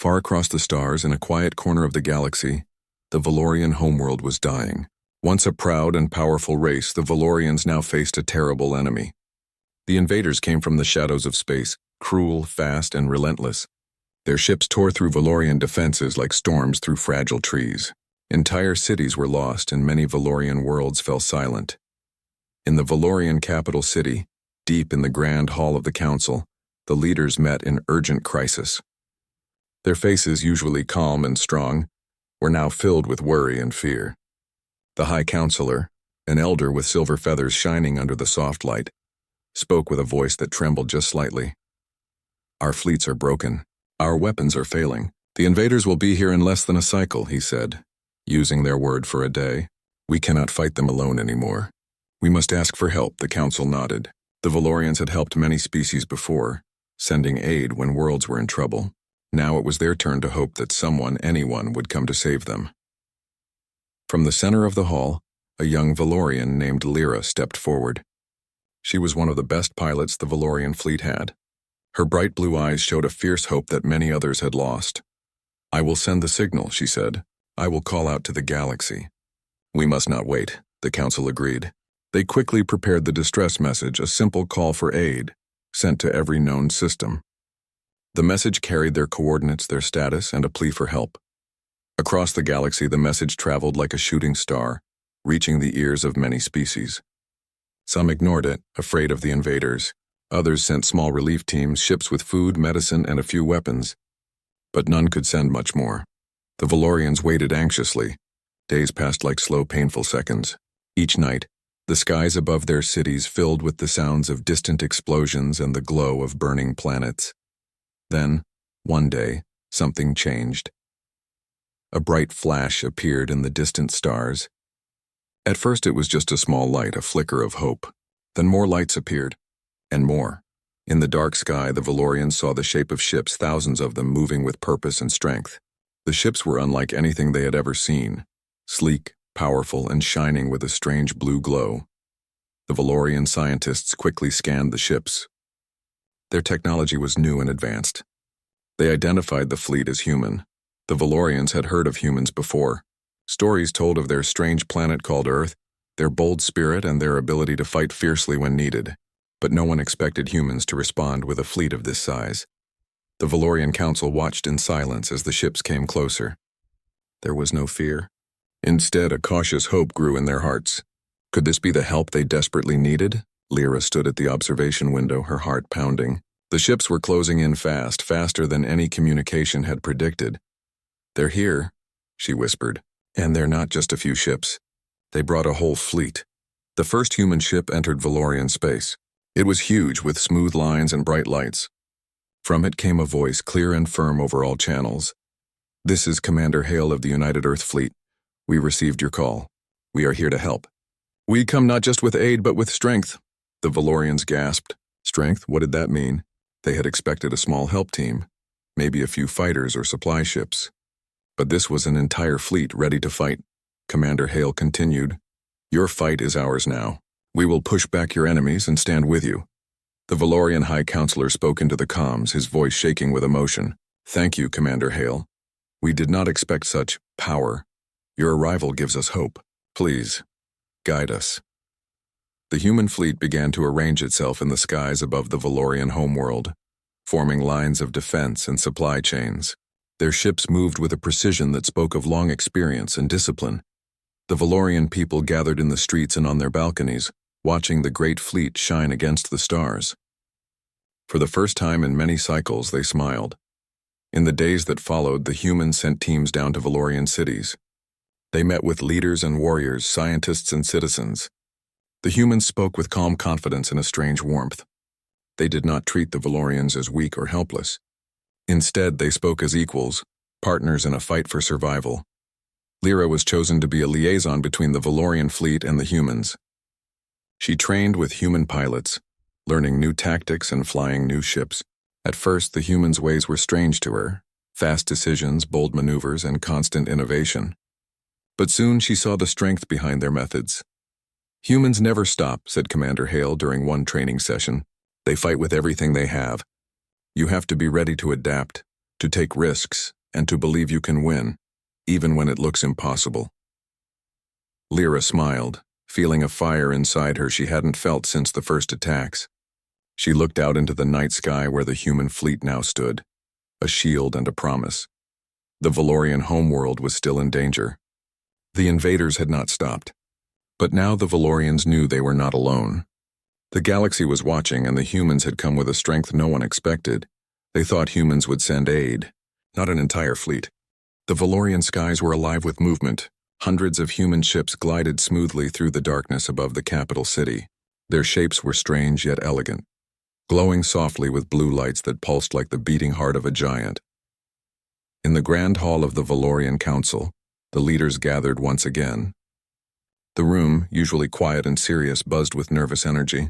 Far across the stars, in a quiet corner of the galaxy, the Valorian homeworld was dying. Once a proud and powerful race, the Valorians now faced a terrible enemy. The invaders came from the shadows of space, cruel, fast, and relentless. Their ships tore through Valorian defenses like storms through fragile trees. Entire cities were lost, and many Valorian worlds fell silent. In the Valorian capital city, deep in the grand hall of the council, the leaders met in urgent crisis. Their faces, usually calm and strong, were now filled with worry and fear. The High Counselor, an elder with silver feathers shining under the soft light, spoke with a voice that trembled just slightly. "Our fleets are broken. Our weapons are failing. The invaders will be here in less than a cycle," he said, using their word for a day. "We cannot fight them alone anymore. We must ask for help," the council nodded. The Valorians had helped many species before, sending aid when worlds were in trouble. Now it was their turn to hope that someone, anyone, would come to save them. From the center of the hall, a young Valorian named Lyra stepped forward. She was one of the best pilots the Valorian fleet had. Her bright blue eyes showed a fierce hope that many others had lost. "I will send the signal," she said. "I will call out to the galaxy." "We must not wait," the council agreed. They quickly prepared the distress message, a simple call for aid, sent to every known system. The message carried their coordinates, their status, and a plea for help. Across the galaxy, the message traveled like a shooting star, reaching the ears of many species. Some ignored it, afraid of the invaders. Others sent small relief teams, ships with food, medicine, and a few weapons. But none could send much more. The Valorians waited anxiously. Days passed like slow, painful seconds. Each night, the skies above their cities filled with the sounds of distant explosions and the glow of burning planets. Then, one day, something changed. A bright flash appeared in the distant stars. At first it was just a small light, a flicker of hope. Then more lights appeared, and more. In the dark sky, the Valorians saw the shape of ships, thousands of them moving with purpose and strength. The ships were unlike anything they had ever seen, sleek, powerful, and shining with a strange blue glow. The Valorian scientists quickly scanned the ships. Their technology was new and advanced. They identified the fleet as human. The Valorians had heard of humans before. Stories told of their strange planet called Earth, their bold spirit, and their ability to fight fiercely when needed. But no one expected humans to respond with a fleet of this size. The Valorian Council watched in silence as the ships came closer. There was no fear. Instead, a cautious hope grew in their hearts. Could this be the help they desperately needed? Lyra stood at the observation window, her heart pounding. The ships were closing in fast, faster than any communication had predicted. "They're here," she whispered. "And they're not just a few ships. They brought a whole fleet." The first human ship entered Valorian space. It was huge, with smooth lines and bright lights. From it came a voice, clear and firm over all channels. "This is Commander Hale of the United Earth Fleet. We received your call. We are here to help." "We come not just with aid, but with strength," the Valorians gasped. Strength? What did that mean? They had expected a small help team, maybe a few fighters or supply ships. But this was an entire fleet ready to fight. Commander Hale continued, "Your fight is ours now. We will push back your enemies and stand with you." The Valorian High Counselor spoke into the comms, his voice shaking with emotion. "Thank you, Commander Hale. We did not expect such power. Your arrival gives us hope. Please, guide us." The human fleet began to arrange itself in the skies above the Valorian homeworld, forming lines of defense and supply chains. Their ships moved with a precision that spoke of long experience and discipline. The Valorian people gathered in the streets and on their balconies, watching the great fleet shine against the stars. For the first time in many cycles, they smiled. In the days that followed, the humans sent teams down to Valorian cities. They met with leaders and warriors, scientists and citizens. The humans spoke with calm confidence and a strange warmth. They did not treat the Valorians as weak or helpless. Instead, they spoke as equals, partners in a fight for survival. Lyra was chosen to be a liaison between the Valorian fleet and the humans. She trained with human pilots, learning new tactics and flying new ships. At first, the humans' ways were strange to her, fast decisions, bold maneuvers, and constant innovation. But soon she saw the strength behind their methods. "Humans never stop," said Commander Hale during one training session. "They fight with everything they have. You have to be ready to adapt, to take risks, and to believe you can win, even when it looks impossible. Lyra smiled, feeling a fire inside her she hadn't felt since the first attacks. She looked out into the night sky where the human fleet now stood, a shield and a promise. The Valorian homeworld was still in danger. The invaders had not stopped. But now the Valorians knew they were not alone. The galaxy was watching, and the humans had come with a strength no one expected. They thought humans would send aid, not an entire fleet. The Valorian skies were alive with movement. Hundreds of human ships glided smoothly through the darkness above the capital city. Their shapes were strange yet elegant, glowing softly with blue lights that pulsed like the beating heart of a giant. In the grand hall of the Valorian Council, the leaders gathered once again. The room, usually quiet and serious, buzzed with nervous energy.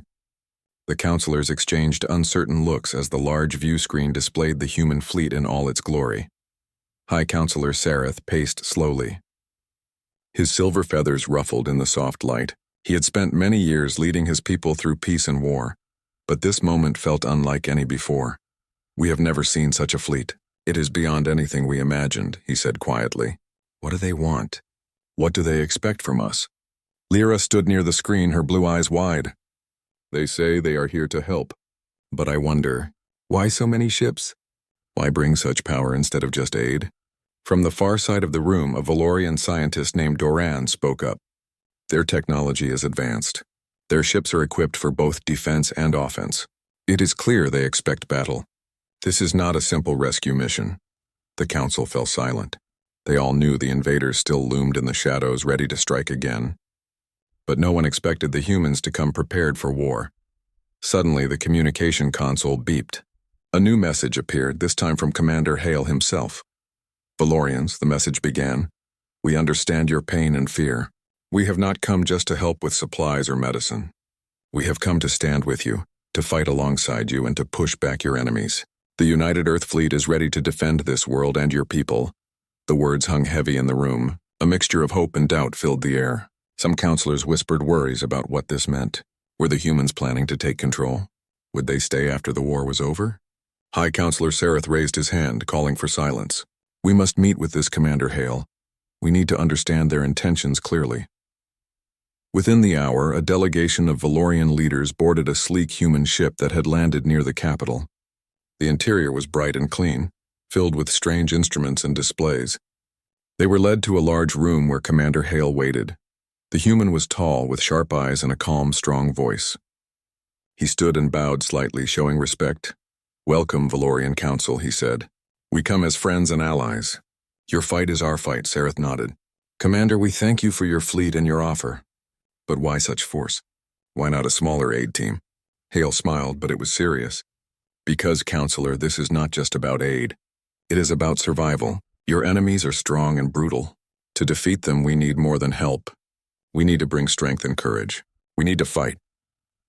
The councilors exchanged uncertain looks as the large view screen displayed the human fleet in all its glory. High Councilor Sareth paced slowly. His silver feathers ruffled in the soft light. He had spent many years leading his people through peace and war, but this moment felt unlike any before. "We have never seen such a fleet. It is beyond anything we imagined," he said quietly. "What do they want? What do they expect from us?" Lyra stood near the screen, her blue eyes wide. "They say they are here to help. But I wonder, why so many ships? Why bring such power instead of just aid?" From the far side of the room, a Valorian scientist named Doran spoke up. "Their technology is advanced. Their ships are equipped for both defense and offense. It is clear they expect battle. This is not a simple rescue mission." The council fell silent. They all knew the invaders still loomed in the shadows, ready to strike again. But no one expected the humans to come prepared for war. Suddenly, the communication console beeped. A new message appeared, this time from Commander Hale himself. "Valorians," the message began, "we understand your pain and fear. We have not come just to help with supplies or medicine. We have come to stand with you, to fight alongside you, and to push back your enemies. The United Earth Fleet is ready to defend this world and your people." The words hung heavy in the room. A mixture of hope and doubt filled the air. Some counselors whispered worries about what this meant. Were the humans planning to take control? Would they stay after the war was over? High Counselor Sareth raised his hand, calling for silence. "We must meet with this Commander Hale. We need to understand their intentions clearly." Within the hour, a delegation of Valorian leaders boarded a sleek human ship that had landed near the capital. The interior was bright and clean, filled with strange instruments and displays. They were led to a large room where Commander Hale waited. The human was tall, with sharp eyes and a calm, strong voice. He stood and bowed slightly, showing respect. "Welcome, Valorian Council," he said. "We come as friends and allies." "Your fight is our fight," Sareth nodded. "Commander, we thank you for your fleet and your offer. But why such force? Why not a smaller aid team?" Hale smiled, but it was serious. "Because, Counselor, this is not just about aid. It is about survival. Your enemies are strong and brutal. To defeat them, we need more than help. We need to bring strength and courage. We need to fight."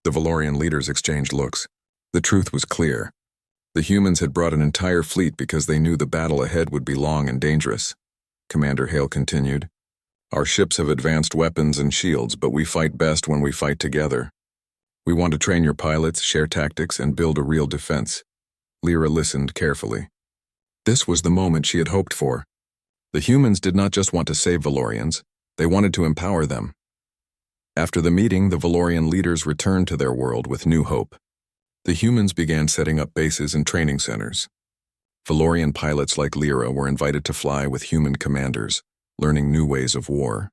The Valorian leaders exchanged looks. The truth was clear. The humans had brought an entire fleet because they knew the battle ahead would be long and dangerous. Commander Hale continued, "Our ships have advanced weapons and shields, but we fight best when we fight together. We want to train your pilots, share tactics, and build a real defense." Lyra listened carefully. This was the moment she had hoped for. The humans did not just want to save Valorians, they wanted to empower them. After the meeting, the Valorian leaders returned to their world with new hope. The humans began setting up bases and training centers. Valorian pilots like Lyra were invited to fly with human commanders, learning new ways of war.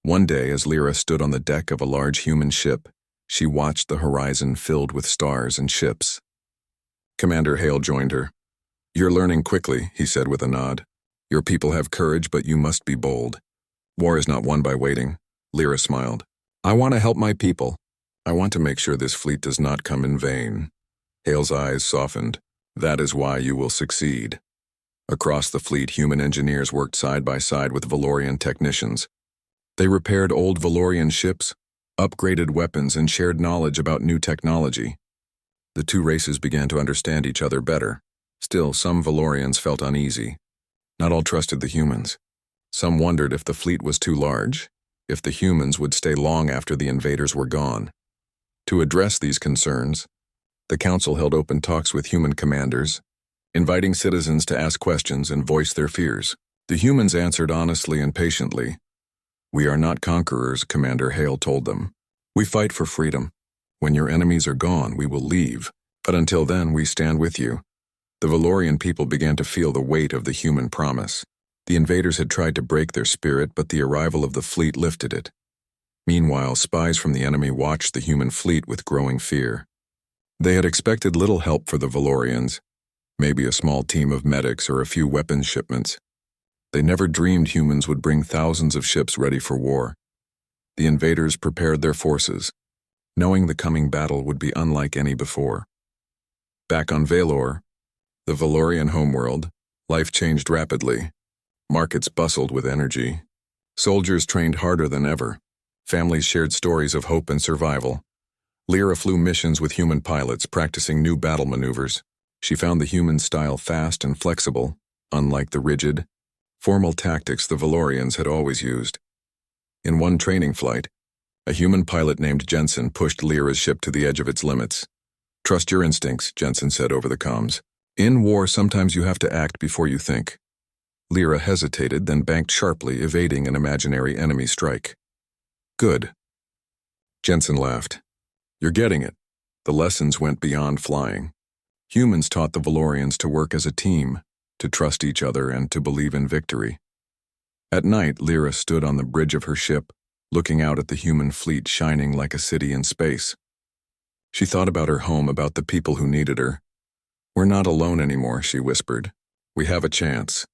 One day, as Lyra stood on the deck of a large human ship, she watched the horizon filled with stars and ships. Commander Hale joined her. "You're learning quickly," he said with a nod. "Your people have courage, but you must be bold. War is not won by waiting." Lyra smiled. "I want to help my people. I want to make sure this fleet does not come in vain." Hale's eyes softened. "That is why you will succeed." Across the fleet, human engineers worked side by side with Valorian technicians. They repaired old Valorian ships, upgraded weapons, and shared knowledge about new technology. The two races began to understand each other better. Still, some Valorians felt uneasy. Not all trusted the humans. Some wondered if the fleet was too large, if the humans would stay long after the invaders were gone. To address these concerns, the council held open talks with human commanders, inviting citizens to ask questions and voice their fears. The humans answered honestly and patiently. "We are not conquerors," Commander Hale told them. "We fight for freedom. When your enemies are gone, we will leave. But until then, we stand with you." The Valorian people began to feel the weight of the human promise. The invaders had tried to break their spirit, but the arrival of the fleet lifted it. Meanwhile, spies from the enemy watched the human fleet with growing fear. They had expected little help for the Valorians, maybe a small team of medics or a few weapons shipments. They never dreamed humans would bring thousands of ships ready for war. The invaders prepared their forces, knowing the coming battle would be unlike any before. Back on Valor, the Valorian homeworld, life changed rapidly. Markets bustled with energy. Soldiers trained harder than ever. Families shared stories of hope and survival. Lyra flew missions with human pilots, practicing new battle maneuvers. She found the human style fast and flexible, unlike the rigid, formal tactics the Valorians had always used. In one training flight, a human pilot named Jensen pushed Lyra's ship to the edge of its limits. "Trust your instincts," Jensen said over the comms. "In war, sometimes you have to act before you think." Lyra hesitated, then banked sharply, evading an imaginary enemy strike. "Good." Jensen laughed. "You're getting it." The lessons went beyond flying. Humans taught the Valorians to work as a team, to trust each other, and to believe in victory. At night, Lyra stood on the bridge of her ship, looking out at the human fleet shining like a city in space. She thought about her home, about the people who needed her. "We're not alone anymore," she whispered. "We have a chance."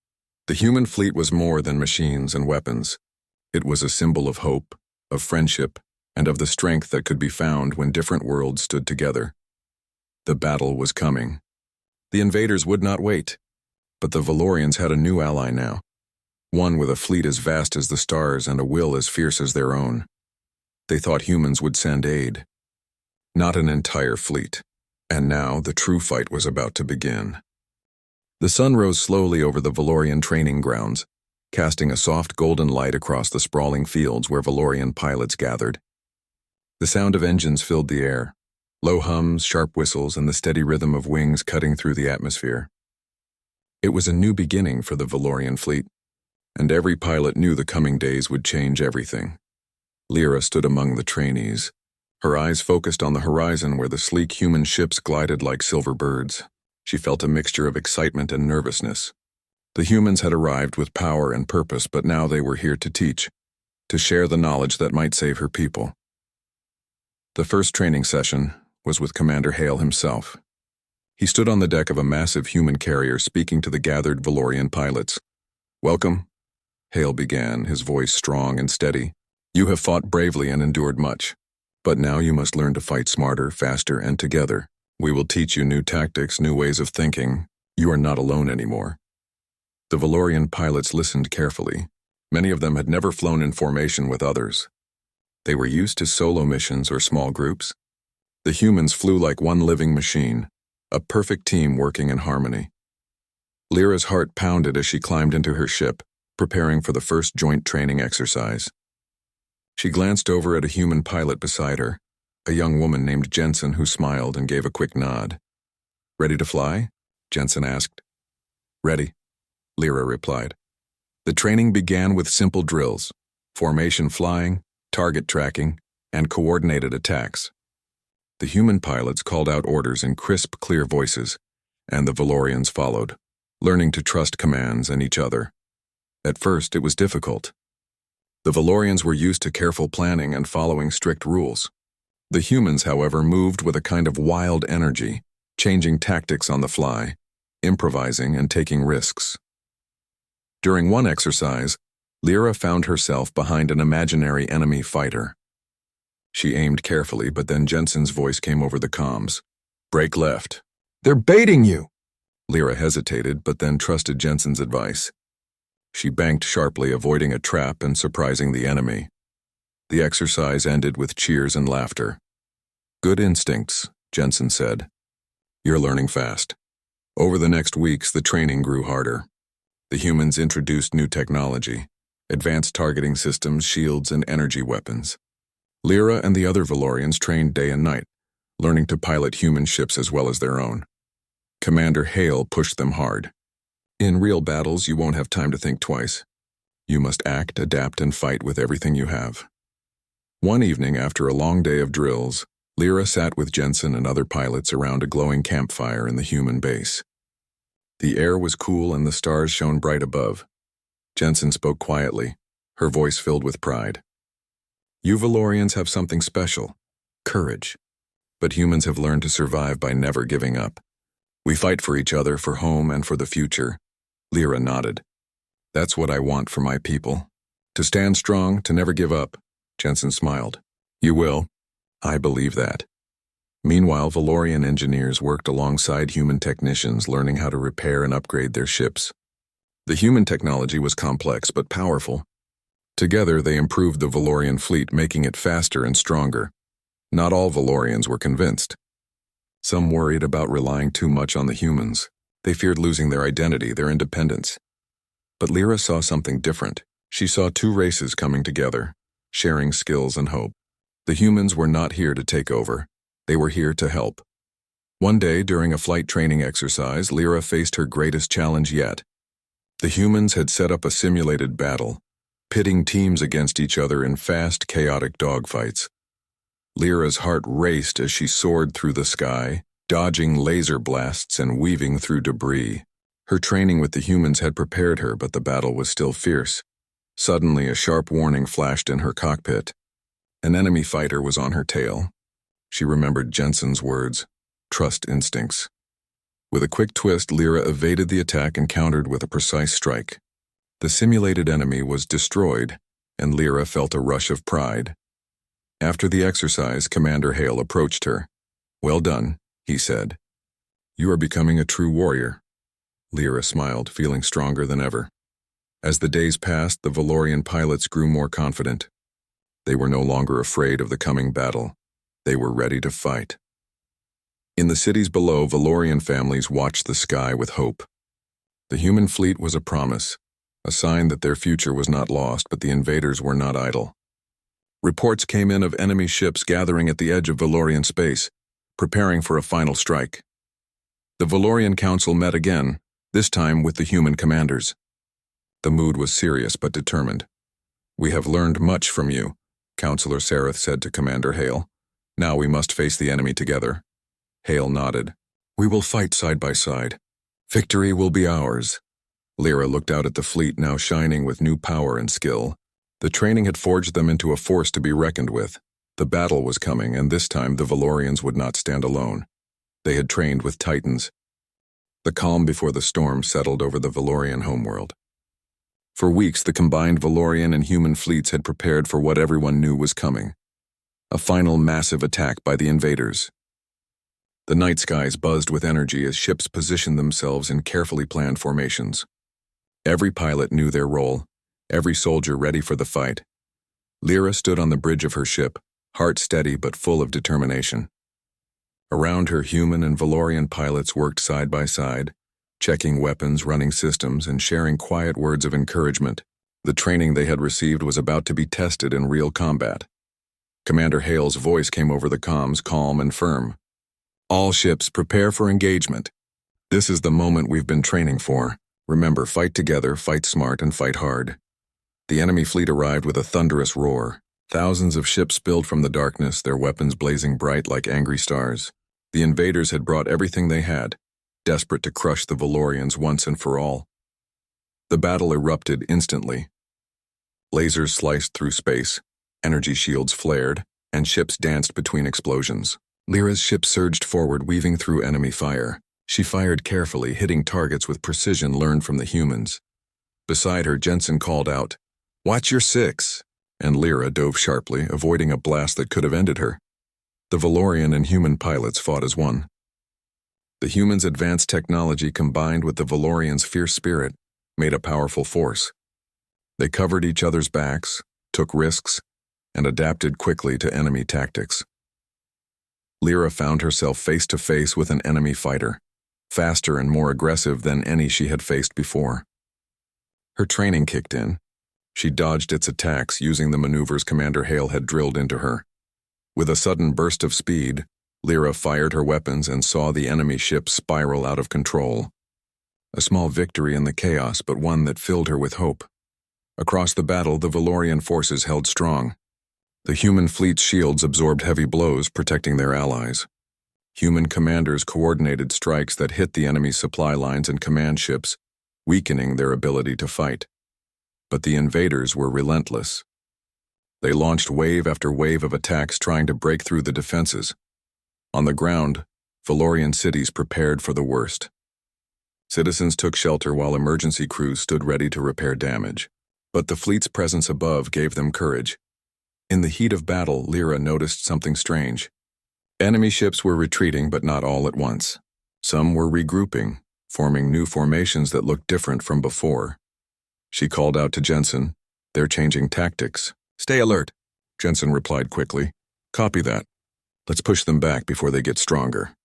The human fleet was more than machines and weapons. It was a symbol of hope, of friendship, and of the strength that could be found when different worlds stood together. The battle was coming. The invaders would not wait, but the Valorians had a new ally now, one with a fleet as vast as the stars and a will as fierce as their own. They thought humans would send aid, not an entire fleet, and now the true fight was about to begin. The sun rose slowly over the Valorian training grounds, casting a soft golden light across the sprawling fields where Valorian pilots gathered. The sound of engines filled the air, low hums, sharp whistles, and the steady rhythm of wings cutting through the atmosphere. It was a new beginning for the Valorian fleet, and every pilot knew the coming days would change everything. Lyra stood among the trainees, her eyes focused on the horizon where the sleek human ships glided like silver birds. She felt a mixture of excitement and nervousness. The humans had arrived with power and purpose, but now they were here to teach, to share the knowledge that might save her people. The first training session was with Commander Hale himself. He stood on the deck of a massive human carrier speaking to the gathered Valorian pilots. "Welcome," Hale began, his voice strong and steady. "You have fought bravely and endured much, but now you must learn to fight smarter, faster, and together. We will teach you new tactics, new ways of thinking. You are not alone anymore." The Valorian pilots listened carefully. Many of them had never flown in formation with others. They were used to solo missions or small groups. The humans flew like one living machine, a perfect team working in harmony. Lyra's heart pounded as she climbed into her ship, preparing for the first joint training exercise. She glanced over at a human pilot beside her, a young woman named Jensen who smiled and gave a quick nod. "Ready to fly?" Jensen asked. "Ready," Lyra replied. The training began with simple drills: formation flying, target tracking, and coordinated attacks. The human pilots called out orders in crisp, clear voices, and the Valorians followed, learning to trust commands and each other. At first, it was difficult. The Valorians were used to careful planning and following strict rules. The humans, however, moved with a kind of wild energy, changing tactics on the fly, improvising and taking risks. During one exercise, Lyra found herself behind an imaginary enemy fighter. She aimed carefully, but then Jensen's voice came over the comms. "Break left." "They're baiting you!" Lyra hesitated, but then trusted Jensen's advice. She banked sharply, avoiding a trap and surprising the enemy. The exercise ended with cheers and laughter. "Good instincts," Jensen said. "You're learning fast." Over the next weeks, the training grew harder. The humans introduced new technology, advanced targeting systems, shields, and energy weapons. Lyra and the other Valorians trained day and night, learning to pilot human ships as well as their own. Commander Hale pushed them hard. In real battles, you won't have time to think twice. You must act, adapt, and fight with everything you have. One evening, after a long day of drills, Lyra sat with Jensen and other pilots around a glowing campfire in the human base. The air was cool and the stars shone bright above. Jensen spoke quietly, her voice filled with pride. You Valorians have something special, courage. But humans have learned to survive by never giving up. We fight for each other, for home, and for the future. Lyra nodded. That's what I want for my people. To stand strong, to never give up. Jensen smiled. You will. I believe that. Meanwhile, Valorian engineers worked alongside human technicians, learning how to repair and upgrade their ships. The human technology was complex but powerful. Together, they improved the Valorian fleet, making it faster and stronger. Not all Valorians were convinced. Some worried about relying too much on the humans. They feared losing their identity, their independence. But Lyra saw something different. She saw two races coming together, sharing skills and hope. The humans were not here to take over. They were here to help. One day, during a flight training exercise, Lyra faced her greatest challenge yet. The humans had set up a simulated battle, pitting teams against each other in fast, chaotic dogfights. Lyra's heart raced as she soared through the sky, dodging laser blasts and weaving through debris. Her training with the humans had prepared her, but the battle was still fierce. Suddenly, a sharp warning flashed in her cockpit. An enemy fighter was on her tail. She remembered Jensen's words, trust instincts. With a quick twist, Lyra evaded the attack and countered with a precise strike. The simulated enemy was destroyed, and Lyra felt a rush of pride. After the exercise, Commander Hale approached her. Well done, he said. You are becoming a true warrior. Lyra smiled, feeling stronger than ever. As the days passed, the Valorian pilots grew more confident. They were no longer afraid of the coming battle. They were ready to fight. In the cities below, Valorian families watched the sky with hope. The human fleet was a promise, a sign that their future was not lost, but the invaders were not idle. Reports came in of enemy ships gathering at the edge of Valorian space, preparing for a final strike. The Valorian Council met again, this time with the human commanders. The mood was serious but determined. We have learned much from you, Counselor Sareth said to Commander Hale. Now we must face the enemy together. Hale nodded. We will fight side by side. Victory will be ours. Lyra looked out at the fleet, now shining with new power and skill. The training had forged them into a force to be reckoned with. The battle was coming, and this time the Valorians would not stand alone. They had trained with titans. The calm before the storm settled over the Valorian homeworld. For weeks, the combined Valorian and human fleets had prepared for what everyone knew was coming. A final massive attack by the invaders. The night skies buzzed with energy as ships positioned themselves in carefully planned formations. Every pilot knew their role, every soldier ready for the fight. Lyra stood on the bridge of her ship, heart steady but full of determination. Around her, human and Valorian pilots worked side by side, checking weapons, running systems, and sharing quiet words of encouragement. The training they had received was about to be tested in real combat. Commander Hale's voice came over the comms, calm and firm. All ships, prepare for engagement. This is the moment we've been training for. Remember, fight together, fight smart, and fight hard. The enemy fleet arrived with a thunderous roar. Thousands of ships spilled from the darkness, their weapons blazing bright like angry stars. The invaders had brought everything they had, desperate to crush the Valorians once and for all. The battle erupted instantly. Lasers sliced through space, energy shields flared, and ships danced between explosions. Lyra's ship surged forward, weaving through enemy fire. She fired carefully, hitting targets with precision learned from the humans. Beside her, Jensen called out, "Watch your six!" And Lyra dove sharply, avoiding a blast that could have ended her. The Valorian and human pilots fought as one. The humans' advanced technology combined with the Valorians' fierce spirit made a powerful force. They covered each other's backs, took risks, and adapted quickly to enemy tactics. Lyra found herself face to face with an enemy fighter, faster and more aggressive than any she had faced before. Her training kicked in. She dodged its attacks using the maneuvers Commander Hale had drilled into her. With a sudden burst of speed, Lyra fired her weapons and saw the enemy ship spiral out of control. A small victory in the chaos, but one that filled her with hope. Across the battle, the Valorian forces held strong. The human fleet's shields absorbed heavy blows, protecting their allies. Human commanders coordinated strikes that hit the enemy's supply lines and command ships, weakening their ability to fight. But the invaders were relentless. They launched wave after wave of attacks trying to break through the defenses. On the ground, Valorian cities prepared for the worst. Citizens took shelter while emergency crews stood ready to repair damage. But the fleet's presence above gave them courage. In the heat of battle, Lyra noticed something strange. Enemy ships were retreating, but not all at once. Some were regrouping, forming new formations that looked different from before. She called out to Jensen, "They're changing tactics." "Stay alert," Jensen replied quickly. "Copy that. Let's push them back before they get stronger."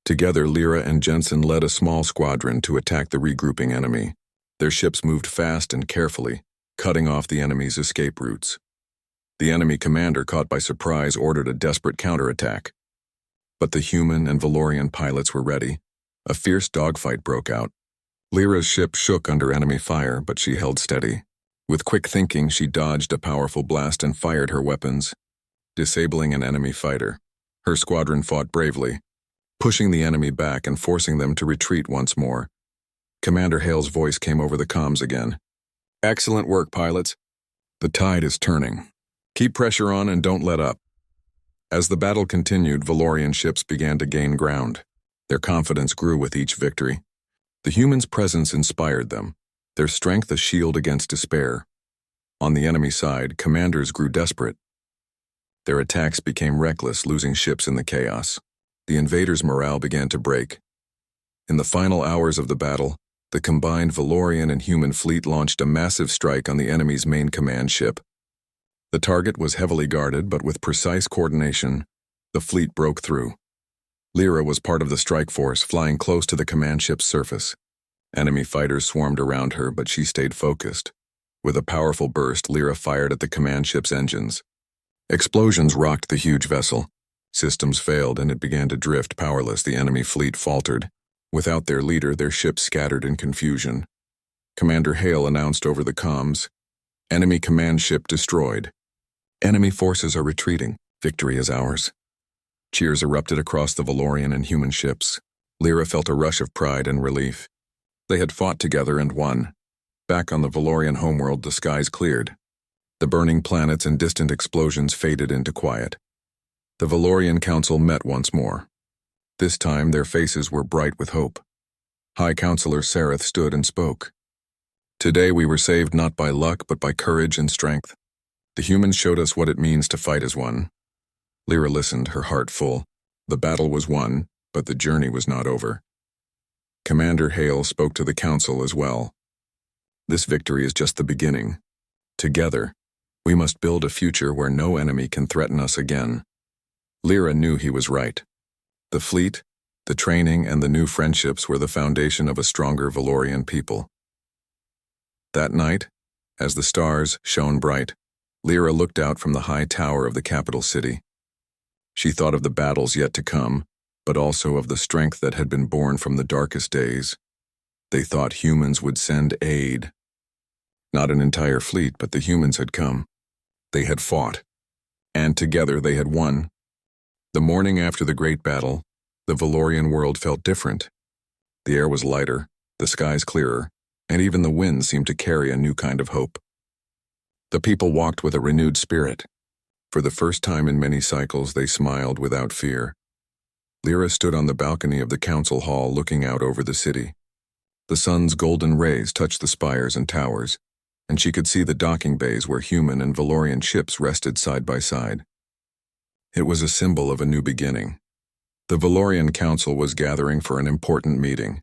Together, Lyra and Jensen led a small squadron to attack the regrouping enemy. Their ships moved fast and carefully, cutting off the enemy's escape routes. The enemy commander, caught by surprise, ordered a desperate counterattack. But the human and Valorian pilots were ready. A fierce dogfight broke out. Lyra's ship shook under enemy fire, but she held steady. With quick thinking, she dodged a powerful blast and fired her weapons, disabling an enemy fighter. Her squadron fought bravely, pushing the enemy back and forcing them to retreat once more. Commander Hale's voice came over the comms again. "Excellent work, pilots. The tide is turning. Keep pressure on and don't let up." As the battle continued, Valorian ships began to gain ground. Their confidence grew with each victory. The humans' presence inspired them, their strength a shield against despair. On the enemy side, commanders grew desperate. Their attacks became reckless, losing ships in the chaos. The invaders' morale began to break. In the final hours of the battle, the combined Valorian and human fleet launched a massive strike on the enemy's main command ship. The target was heavily guarded, but with precise coordination, the fleet broke through. Lyra was part of the strike force, flying close to the command ship's surface. Enemy fighters swarmed around her, but she stayed focused. With a powerful burst, Lyra fired at the command ship's engines. Explosions rocked the huge vessel. Systems failed and it began to drift powerless. The enemy fleet faltered. Without their leader, their ship scattered in confusion. Commander Hale announced over the comms, "Enemy command ship destroyed. Enemy forces are retreating. Victory is ours." Cheers erupted across the Valorian and human ships. Lyra felt a rush of pride and relief. They had fought together and won. Back on the Valorian homeworld, the skies cleared. The burning planets and distant explosions faded into quiet. The Valorian Council met once more. This time, their faces were bright with hope. High Counselor Sareth stood and spoke. "Today we were saved not by luck, but by courage and strength. The humans showed us what it means to fight as one." Lyra listened, her heart full. The battle was won, but the journey was not over. Commander Hale spoke to the council as well. "This victory is just the beginning. Together, we must build a future where no enemy can threaten us again." Lyra knew he was right. The fleet, the training, and the new friendships were the foundation of a stronger Valorian people. That night, as the stars shone bright, Lyra looked out from the high tower of the capital city. She thought of the battles yet to come, but also of the strength that had been born from the darkest days. They thought humans would send aid. Not an entire fleet, but the humans had come. They had fought, and together they had won. The morning after the great battle, the Valorian world felt different. The air was lighter, the skies clearer, and even the wind seemed to carry a new kind of hope. The people walked with a renewed spirit. For the first time in many cycles, they smiled without fear. Lyra stood on the balcony of the council hall looking out over the city. The sun's golden rays touched the spires and towers, and she could see the docking bays where human and Valorian ships rested side by side. It was a symbol of a new beginning. The Valorian Council was gathering for an important meeting.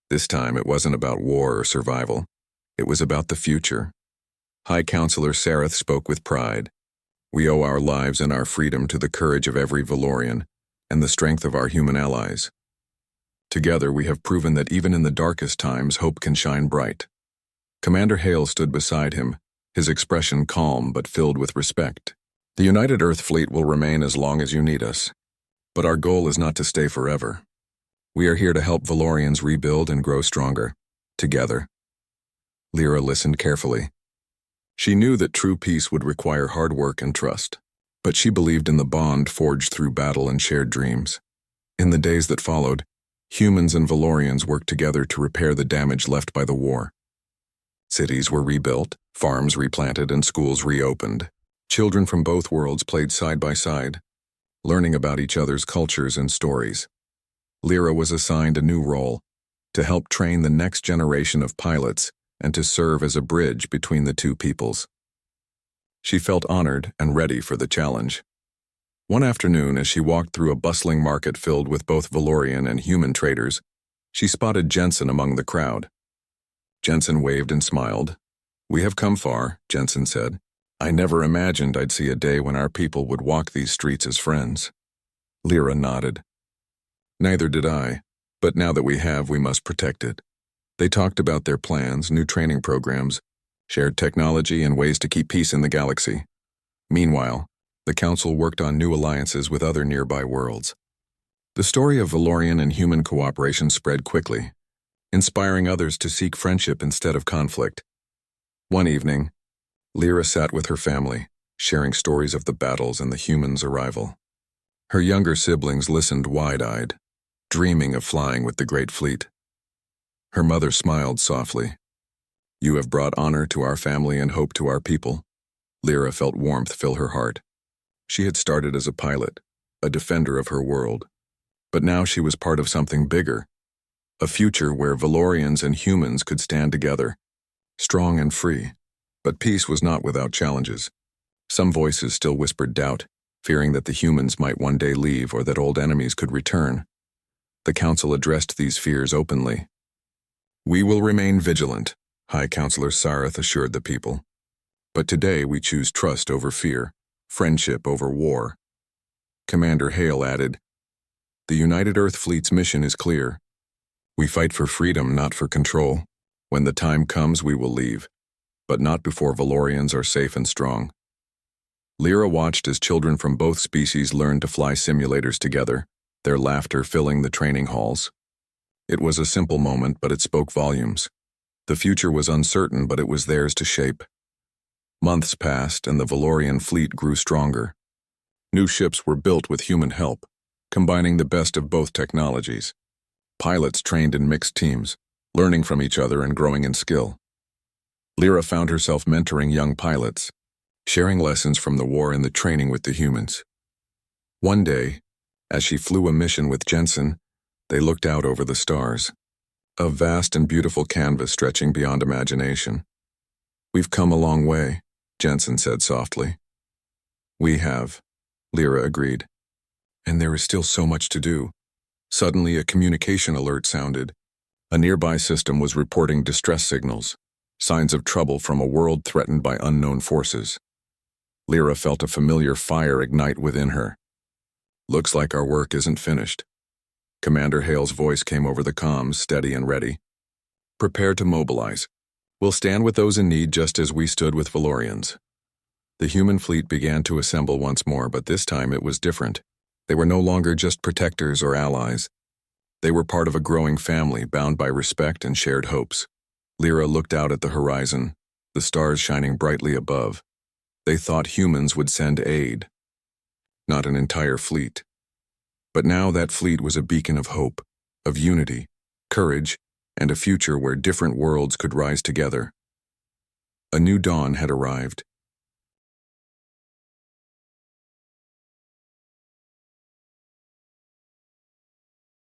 This time it wasn't about war or survival. It was about the future. High Counselor Sareth spoke with pride. "We owe our lives and our freedom to the courage of every Valorian and the strength of our human allies. Together we have proven that even in the darkest times, hope can shine bright." Commander Hale stood beside him, his expression calm but filled with respect. "The United Earth Fleet will remain as long as you need us. But our goal is not to stay forever. We are here to help Valorians rebuild and grow stronger, together. Lyra listened carefully. She knew that true peace would require hard work and trust, but she believed in the bond forged through battle and shared dreams. In the days that followed, humans and Valorians worked together to repair the damage left by the war. Cities were rebuilt, farms replanted, and schools reopened. Children from both worlds played side by side, learning about each other's cultures and stories. Lyra was assigned a new role, to help train the next generation of pilots and to serve as a bridge between the two peoples. She felt honored and ready for the challenge. One afternoon, as she walked through a bustling market filled with both Valorian and human traders, she spotted Jensen among the crowd. Jensen waved and smiled. "We have come far," Jensen said. "I never imagined I'd see a day when our people would walk these streets as friends." Lyra nodded. "Neither did I, but now that we have, we must protect it." They talked about their plans, new training programs, shared technology, and ways to keep peace in the galaxy. Meanwhile, the Council worked on new alliances with other nearby worlds. The story of Valorian and human cooperation spread quickly, inspiring others to seek friendship instead of conflict. One evening, Lyra sat with her family, sharing stories of the battles and the humans' arrival. Her younger siblings listened wide-eyed, dreaming of flying with the great fleet. Her mother smiled softly. "You have brought honor to our family and hope to our people." Lyra felt warmth fill her heart. She had started as a pilot, a defender of her world. But now she was part of something bigger, a future where Valorians and humans could stand together, strong and free. But peace was not without challenges. Some voices still whispered doubt, fearing that the humans might one day leave or that old enemies could return. The Council addressed these fears openly. "We will remain vigilant," High Counselor Sareth assured the people. "But today we choose trust over fear, friendship over war." Commander Hale added, "The United Earth Fleet's mission is clear. We fight for freedom, not for control. When the time comes, we will leave, but not before Valorians are safe and strong." Lyra watched as children from both species learned to fly simulators together, their laughter filling the training halls. It was a simple moment, but it spoke volumes. The future was uncertain, but it was theirs to shape. Months passed, and the Valorian fleet grew stronger. New ships were built with human help, combining the best of both technologies. Pilots trained in mixed teams, learning from each other and growing in skill. Lyra found herself mentoring young pilots, sharing lessons from the war and the training with the humans. One day, as she flew a mission with Jensen, they looked out over the stars, a vast and beautiful canvas stretching beyond imagination. "We've come a long way," Jensen said softly. "We have," Lyra agreed. "And there is still so much to do." Suddenly, a communication alert sounded. A nearby system was reporting distress signals, signs of trouble from a world threatened by unknown forces. Lyra felt a familiar fire ignite within her. "Looks like our work isn't finished." Commander Hale's voice came over the comms, steady and ready. "Prepare to mobilize. We'll stand with those in need just as we stood with Valorians." The human fleet began to assemble once more, but this time it was different. They were no longer just protectors or allies. They were part of a growing family, bound by respect and shared hopes. Lyra looked out at the horizon, the stars shining brightly above. They thought humans would send aid, not an entire fleet. But now that fleet was a beacon of hope, of unity, courage, and a future where different worlds could rise together. A new dawn had arrived,